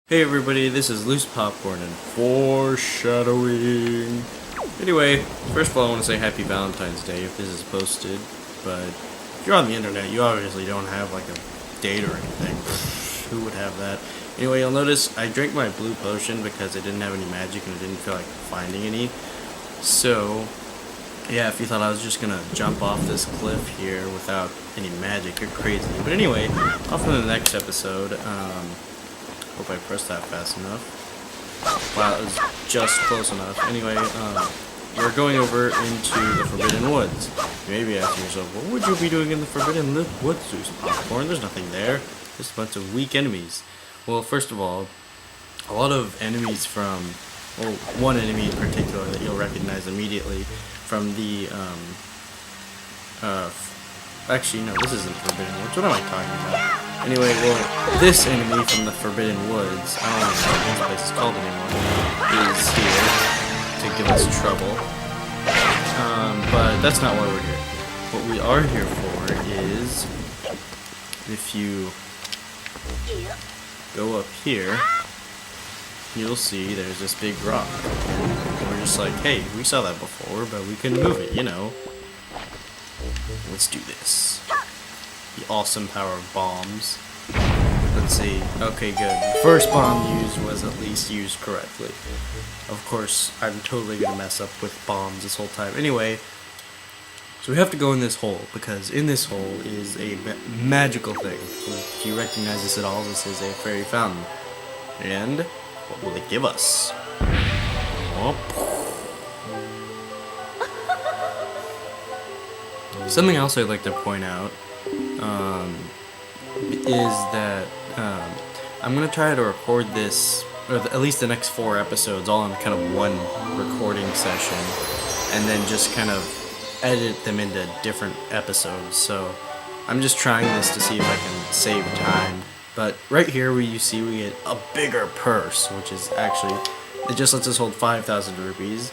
Hey everybody, this is Loose Popcorn and foreshadowing. Anyway, first of all I want to say happy Valentine's Day if this is posted, but if you're on the internet you obviously don't have like a date or anything. Who would have that? Anyway, you'll notice I drank my blue potion because I didn't have any magic and I didn't feel like finding any. So, yeah, if you thought I was just gonna jump off this cliff here without any magic, you're crazy. But anyway, off to the next episode. Hope I pressed that fast enough. Wow, it was just close enough. Anyway, we're going over into the Forbidden Woods. You may be asking yourself, what would you be doing in the Forbidden Woods, Zeus Popcorn? There's nothing there. Just a bunch of weak enemies. Well, first of all, a lot of enemies from, well, one enemy in particular that you'll recognize immediately from the, actually, no, this isn't Forbidden Woods. What am I talking about? Anyway, well, this enemy from the Forbidden Woods, I don't know what this place is called anymore, is here to give us trouble. But that's not why we're here. What we are here for is, if you go up here, you'll see there's this big rock. And we're just like, hey, we saw that before, but we couldn't move it, you know. Let's do this. The awesome power of bombs. Let's see. Okay, good. The first bomb used was at least used correctly. Of course, I'm totally gonna mess up with bombs this whole time. Anyway, so we have to go in this hole, because in this hole is a magical thing. If you recognize this at all, this is a fairy fountain. And what will it give us? Oh. Something else I'd like to point out is that I'm going to try to record this, or at least the next 4 episodes, all in kind of one recording session, and then just kind of edit them into different episodes. So I'm just trying this to see if I can save time. But right here where you see we get a bigger purse, which is actually, it just lets us hold 5,000 rupees,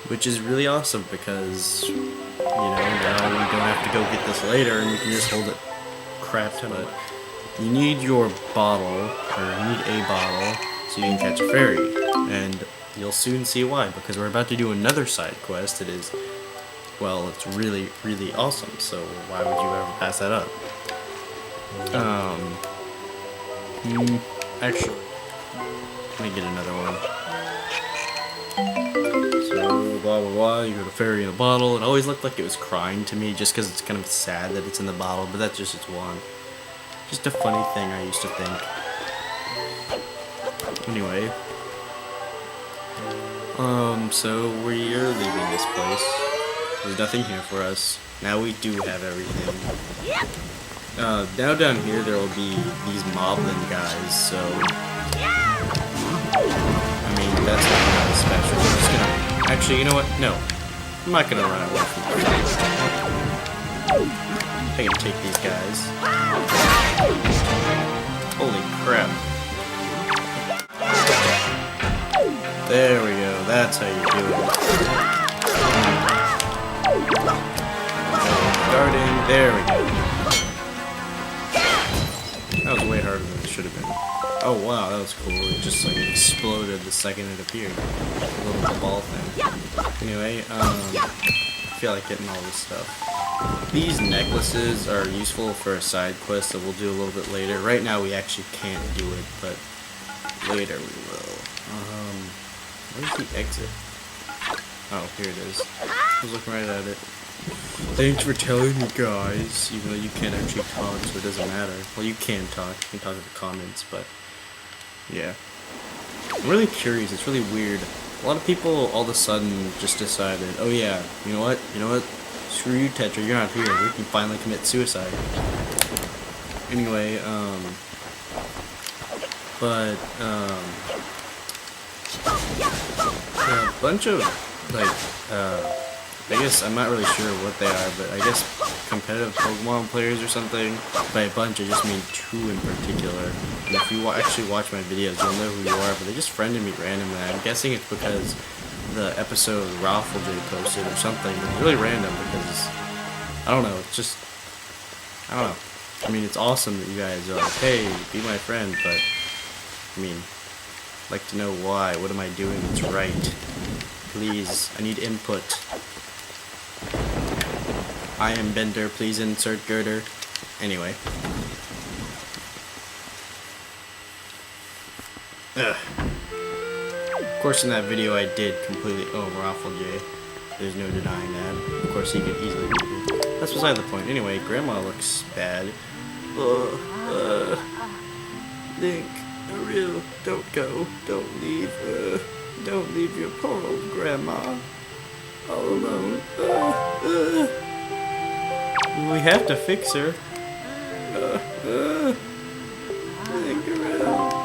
which is really awesome because, you know, now we don't have to go get this later and we can just hold it crap ton of it. You need your bottle, or you need a bottle, so you can catch a fairy. And you'll soon see why, because we're about to do another side quest that is, well, it's really, really awesome, so why would you ever pass that up? Actually, let me get another one. Blah blah blah, you got a fairy in a bottle. It always looked like it was crying to me just because it's kind of sad that it's in the bottle, but that's just its wand. Just a funny thing I used to think. Anyway, so we're leaving this place. There's nothing here for us. Now we do have everything. Now down here there will be these moblin guys, so I mean that's not really special. I'm just gonna, actually, you know what? No. I'm not gonna run away from them. I can take these guys. Holy crap. There we go. That's how you do it. Starting. There we go. That was way harder than it should have been. Oh wow, that was cool. It just like exploded the second it appeared. A little ball thing. Anyway, I feel like getting all this stuff. These necklaces are useful for a side quest that we'll do a little bit later. Right now we actually can't do it, but later we will. Where's the exit? Oh, here it is. I was looking right at it. Thanks for telling me, guys. Even though you can't actually talk, so it doesn't matter. Well, you can talk. You can talk in the comments, but yeah. I'm really curious. It's really weird. A lot of people all of a sudden just decided, oh yeah, you know what? Screw you, Tetra. You're not here. We can finally commit suicide. Anyway, a bunch of like I guess I'm not really sure what they are, but I guess competitive Pokemon players or something. By a bunch, I just mean 2 in particular. And if you actually watch my videos, you'll know who you are, but they just friended me randomly. I'm guessing it's because the episode Raffle J posted or something. It's really random because, I don't know, it's just, I don't know. I mean, it's awesome that you guys are like, hey, be my friend, but, I mean, I'd like to know why. What am I doing that's right? Please, I need input. I am Bender, please insert girder. Anyway. Ugh. Of course in that video I did completely Raffle J. There's no denying that. Of course he could easily do it. That's beside the point. Anyway, Grandma looks bad. Link, Ariel, don't go. Don't leave. Don't leave your poor old Grandma all alone. We have to fix her. Link, Ariel.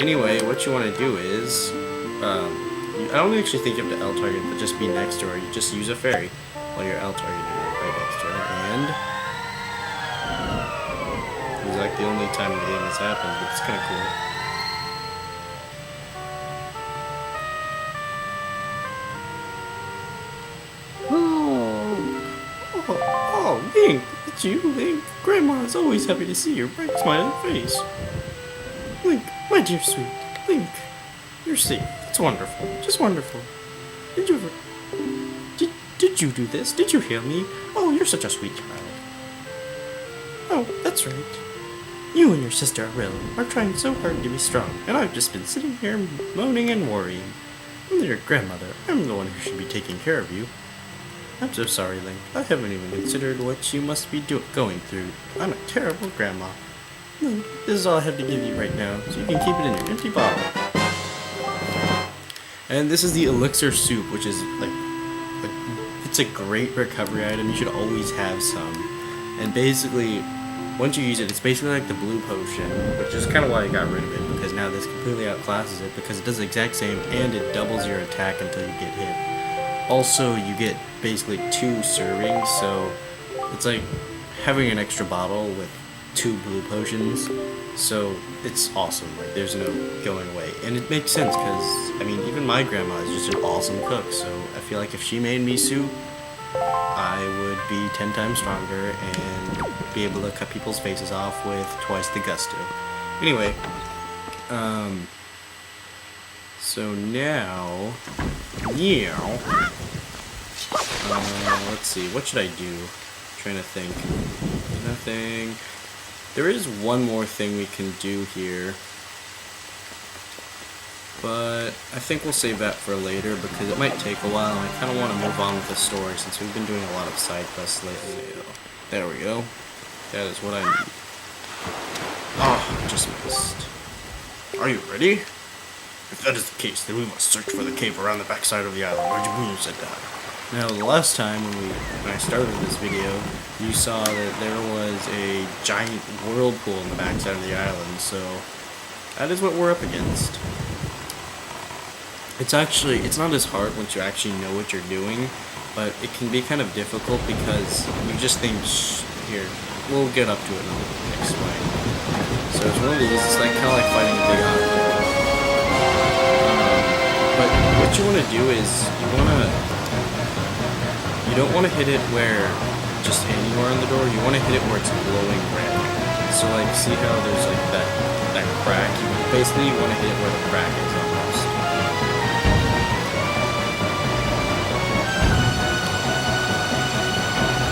Anyway, what you want to do is, I don't actually think you have to L target, but just be next to her. You just use a fairy while you're L targeting right next to her. And it's like the only time in the game this happens, but it's kind of cool. Oh, Link, it's you, Link. Grandma is always happy to see your bright smiling face. Link, my dear sweet, Link, you're safe. It's wonderful, just wonderful. Did you ever... Did you do this? Did you heal me? Oh, you're such a sweet child. Oh, that's right. You and your sister Ariel are trying so hard to be strong, and I've just been sitting here moaning and worrying. I'm your grandmother. I'm the one who should be taking care of you. I'm so sorry, Link. I haven't even considered what you must be going through. I'm a terrible grandma. Link, this is all I have to give you right now, so you can keep it in your empty bottle. And this is the elixir soup, which is it's a great recovery item. You should always have some. And basically, once you use it, it's basically like the blue potion, which is kind of why I got rid of it, because now this completely outclasses it, because it does the exact same, and it doubles your attack until you get hit. Also, you get basically 2 servings, so it's like having an extra bottle with 2 blue potions, so it's awesome. Like, there's no going away, and it makes sense because I mean, even my grandma is just an awesome cook. So I feel like if she made me soup, I would be 10 times stronger and be able to cut people's faces off with twice the gusto. Anyway, so now, let's see, what should I do? I'm trying to think. Nothing. There is one more thing we can do here, but I think we'll save that for later because it might take a while and I kind of want to move on with the story since we've been doing a lot of side quests lately. There we go. That is what I need. Oh, just missed. Are you ready? If that is the case, then we must search for the cave around the backside of the island where Jabun said that. Now, the last time when I started this video, you saw that there was a giant whirlpool in the backside of the island, so that is what we're up against. It's not as hard once you actually know what you're doing, but it can be kind of difficult because you just think, here, we'll get up to it and I'll explain. So it's one of these, it's like kind of like fighting a big otter. But what you want to do is, you don't want to hit it where, just anywhere on the door, you want to hit it where it's glowing red. So like, see how there's like that crack? Basically you want to hit it where the crack is almost.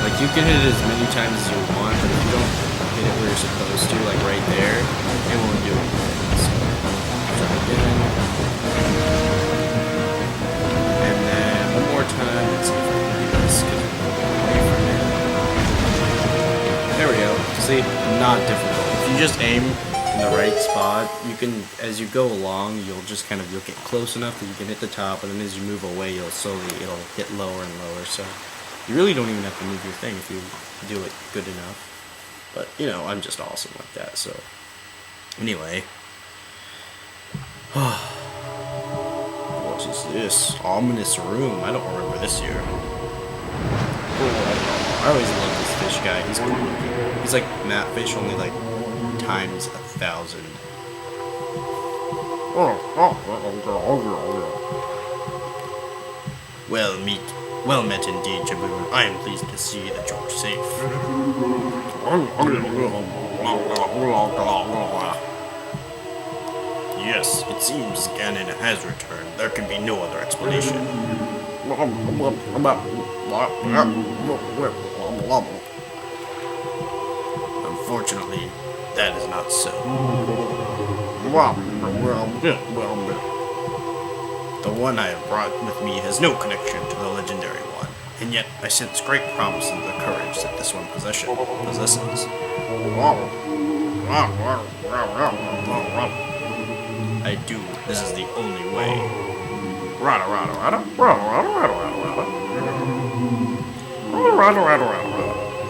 Like, you can hit it as many times as you want, but if you don't hit it where you're supposed to, like right there, it won't do anything. So, try again. And then one more time, let's see if I can do this, because we're moving away from it. There we go. See, not difficult. If you just aim in the right spot, you can, as you go along, you'll get close enough that you can hit the top, and then as you move away, it'll hit lower and lower, so you really don't even have to move your thing if you do it good enough. But, you know, I'm just awesome like that, so. Anyway. What is this? Ominous room. I don't remember this here. I always love this fish guy. He's cool looking. He's like Matt Fish, only like times 1,000. Well met indeed, Jabun. I am pleased to see that you're safe. Yes, it seems Ganon has returned. There can be no other explanation. Unfortunately, that is not so. The one I have brought with me has no connection to the legendary one, and yet I sense great promise in the courage that this one possesses. I do. This is the only way.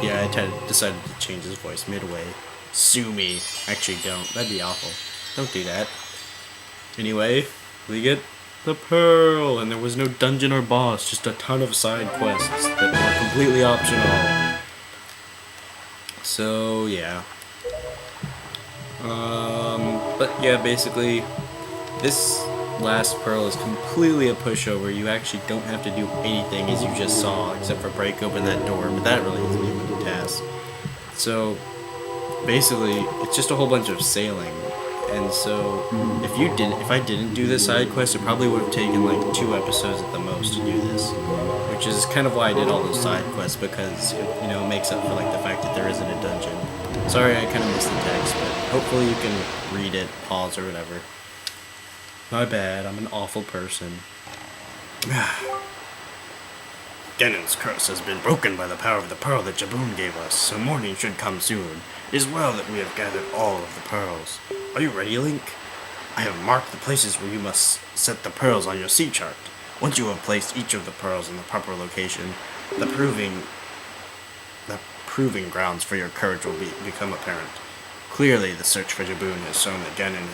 Yeah, I decided to change his voice midway. Sue me. Actually, don't. That'd be awful. Don't do that. Anyway, we get the pearl, and there was no dungeon or boss, just a ton of side quests that were completely optional. So, yeah. But yeah, basically, this last pearl is completely a pushover. You actually don't have to do anything, as you just saw, except for break open that door, but that really isn't even a task. So, basically, it's just a whole bunch of sailing. And so, if I didn't do this side quest, it probably would have taken like 2 episodes at the most to do this. Which is kind of why I did all those side quests, because it makes up for like the fact that there isn't a dungeon. Sorry, I kind of missed the text, but hopefully you can read it, pause, or whatever. My bad, I'm an awful person. Ganon's curse has been broken by the power of the pearl that Jaboon gave us, so morning should come soon. It is well that we have gathered all of the pearls. Are you ready, Link? I have marked the places where you must set the pearls on your sea chart. Once you have placed each of the pearls in the proper location, the proving grounds for your courage will become apparent. Clearly, the search for Jaboon has shown that Ganon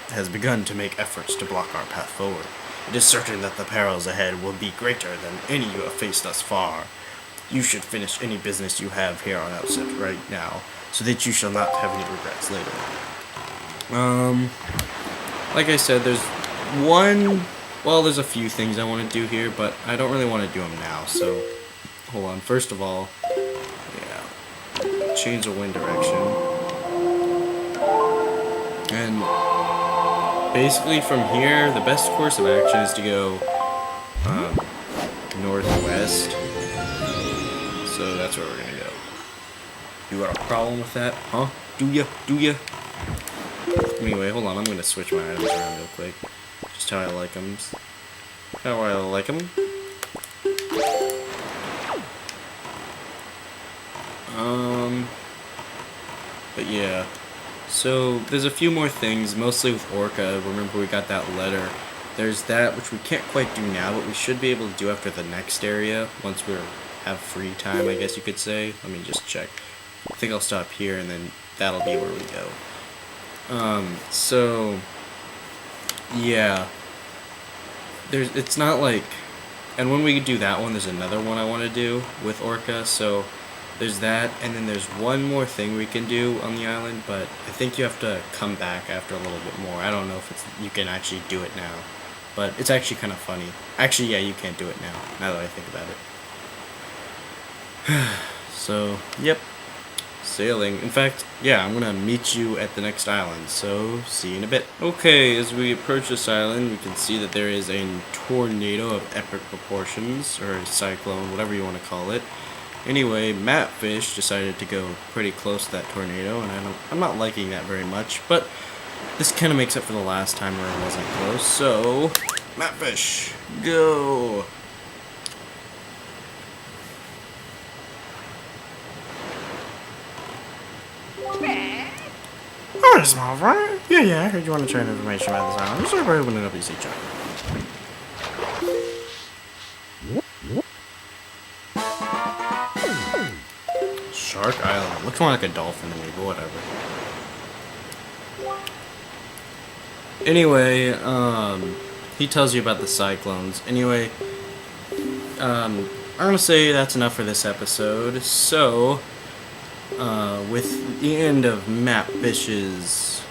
has begun to make efforts to block our path forward. It is certain that the perils ahead will be greater than any you have faced thus far. You should finish any business you have here on Outset right now, so that you shall not have any regrets later. Like I said, there's a few things I want to do here, but I don't really want to do them now, so hold on. First of all, yeah, change the wind direction. And basically from here, the best course of action is to go northwest. So that's where we're gonna go. You got a problem with that? Huh? Do ya? Anyway, hold on. I'm gonna switch my items around real quick. Just how I like them. But yeah. So, there's a few more things, mostly with Orca. Remember, we got that letter. There's that, which we can't quite do now, but we should be able to do after the next area, once we have free time, I guess you could say. Let me just check. I think I'll stop here, and then that'll be where we go. So, yeah. It's not like... And when we do that one, there's another one I want to do with Orca, so... There's that, and then there's one more thing we can do on the island, but I think you have to come back after a little bit more. I don't know if you can actually do it now, but it's actually kind of funny. Actually, yeah, you can't do it now that I think about it. So, yep, sailing. In fact, yeah, I'm gonna meet you at the next island, so see you in a bit. Okay, as we approach this island, we can see that there is a tornado of epic proportions, or a cyclone, whatever you want to call it. Anyway, Matfish decided to go pretty close to that tornado, and I'm not liking that very much, but this kind of makes up for the last time where it wasn't close, so Matfish, go! Oh, it's small, right? Yeah, I heard you want to share information about this island. Sorry for opening up your sea chart. Shark Island. Looks more like a dolphin to me, but whatever. Anyway, he tells you about the cyclones. Anyway, I'm gonna say that's enough for this episode. So, with the end of Matfish's...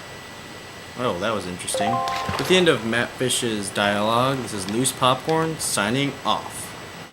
Oh, that was interesting. With the end of Matfish's dialogue, this is Loose Popcorn signing off.